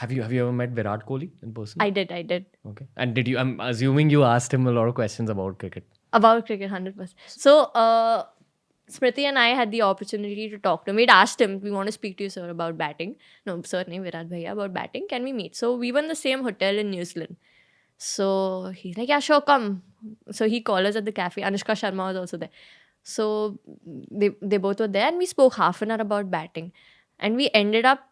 Have you ever met Virat Kohli in person? I did. Okay. And did you? I'm assuming you asked him a lot of questions about cricket. About cricket, 100%. So, Smriti and I had the opportunity to talk to him. We'd asked him, we want to speak to you, sir, about batting. No, sir, nahi Virat Bhaiya, about batting. Can we meet? So, we were in the same hotel in New Zealand. So, he's like, yeah, sure, come. So, he called us at the cafe. Anushka Sharma was also there. So, they both were there and we spoke half an hour about batting. And we ended up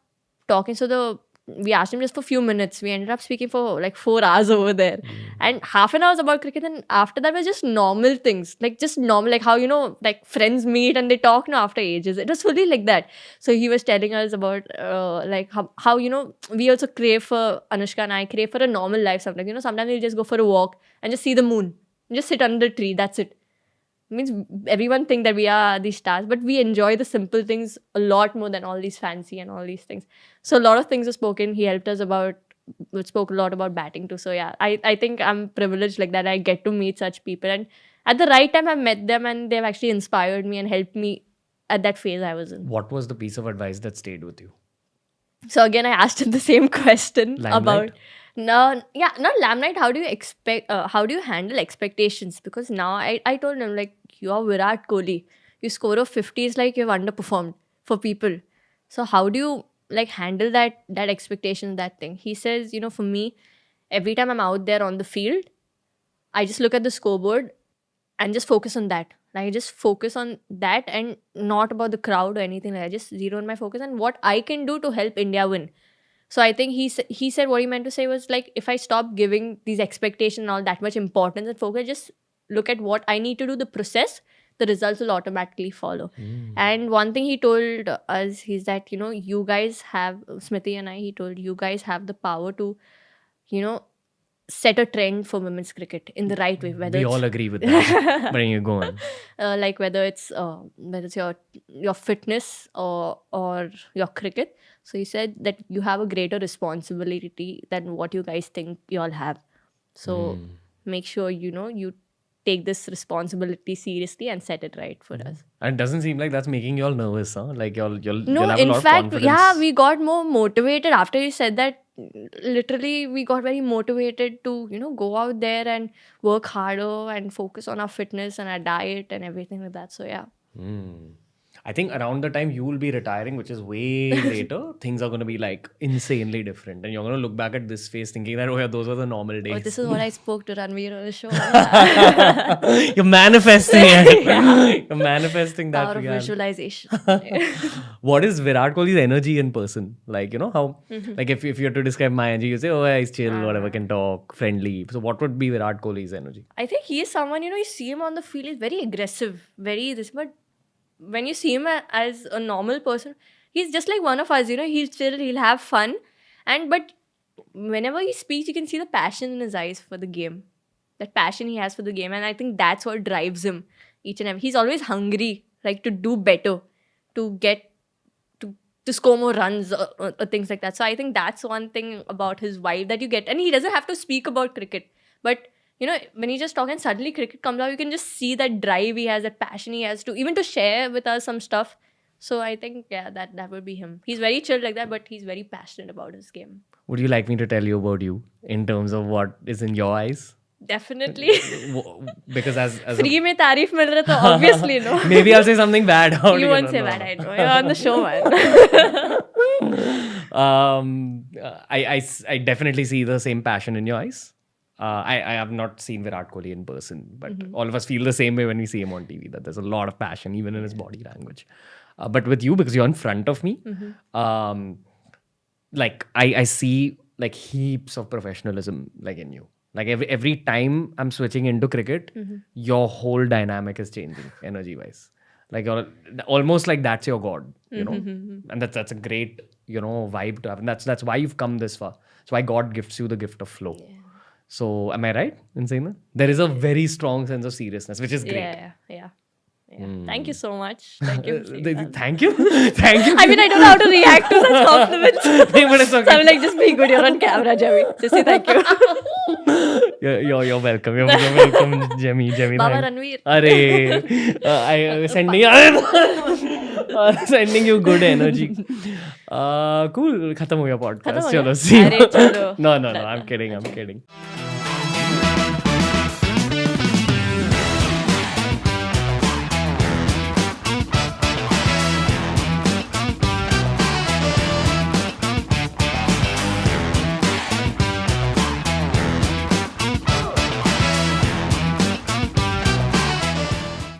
talking. So, we asked him just for a few minutes. We ended up speaking for like 4 hours over there. And half an hour was about cricket. And after that was just normal things. Like just normal, like how, like friends meet and they talk now after ages. It was fully like that. So he was telling us about like how, we also crave for, Anushka and I crave for a normal life sometimes. Sometimes we just go for a walk and just see the moon. And just sit under the tree. That's it. Means everyone think that we are these stars, but we enjoy the simple things a lot more than all these fancy and all these things. So a lot of things are spoken. He helped us spoke a lot about batting too. So yeah, I think I'm privileged like that. I get to meet such people, and at the right time I've met them, and they've actually inspired me and helped me at that phase I was in. What was the piece of advice that stayed with you? So again, I asked him the same question Limelight? about not Limelight. How do you expect? How do you handle expectations? Because now I told him like, you're Virat Kohli. You score of 50 is like you've underperformed for people. So how do you like handle that expectation, that thing? He says, for me, every time I'm out there on the field, I just look at the scoreboard and just focus on that. Like I just focus on that and not about the crowd or anything. Like I just zero in my focus and what I can do to help India win. So I think he said what he meant to say was like, if I stop giving these expectations and all that much importance and focus, just look at what I need to do, the process, the results will automatically follow. And one thing he told us is that, you guys have, Smriti and I, he told you guys have the power to, set a trend for women's cricket in the right way. Whether We it's all agree with that. But you go on. like whether it's your fitness or your cricket. So he said that you have a greater responsibility than what you guys think you all have. So make sure you take this responsibility seriously and set it right for us. And it doesn't seem like that's making you all nervous, huh? Like you'll No, have a in lot of fact, confidence. yeah, we got more motivated after you said that. Literally, we got very motivated to, go out there and work harder and focus on our fitness and our diet and everything like that. So, yeah. I think around the time you will be retiring, which is way later, things are going to be like insanely different. And you're going to look back at this phase thinking that, oh yeah, those were the normal days. Oh, this is what I spoke to Ranveer on the show. You're manifesting it. You're manifesting that Power of reality. visualization. What is Virat Kohli's energy in person? Like, how, like if you were to describe my energy, you say, oh, yeah, he's chill, whatever, can talk, friendly. So what would be Virat Kohli's energy? I think he is someone, you see him on the field, he's very aggressive, very this, but when you see him as a normal person, he's just like one of us, he's chill, he'll have fun. But whenever he speaks, you can see the passion in his eyes for the game. That passion he has for the game. And I think that's what drives him each and every. He's always hungry, like to do better, to get, to score more runs or things like that. So I think that's one thing about his vibe that you get. And he doesn't have to speak about cricket. But when he just talks and suddenly cricket comes out, you can just see that drive he has, that passion he has to share with us some stuff. So I think, yeah, that would be him. He's very chill like that, but he's very passionate about his game. Would you like me to tell you about you in terms of what is in your eyes? Definitely. Because as Free mein tarif mil raha, to obviously no. Maybe I'll say something bad. You won't say bad, I know. You're on the show, man. I definitely see the same passion in your eyes. I have not seen Virat Kohli in person, but all of us feel the same way when we see him on TV, that there's a lot of passion, even in his body language. But with you, because you're in front of me, like I see like heaps of professionalism like in you. Like every time I'm switching into cricket, your whole dynamic is changing energy-wise. Like you're almost like that's your god, and that's a great vibe to have. And that's why you've come this far. That's why God gifts you the gift of flow. Yeah. So am I right in saying that? There is a very strong sense of seriousness, which is great. Yeah. Thank you so much. Thank you. Thank you. Thank you. I mean, I don't know how to react to such compliments. But it's okay. So I'm like, just be good. You're on camera, Jemmy. Just say thank you. You're welcome. You're welcome, Jemmy. Baba Ranveer. I send me. Sending you good energy. Cool. खत्म हो गया podcast. खत्म हो चलो गया? see. अरे चलो. No, I'm kidding.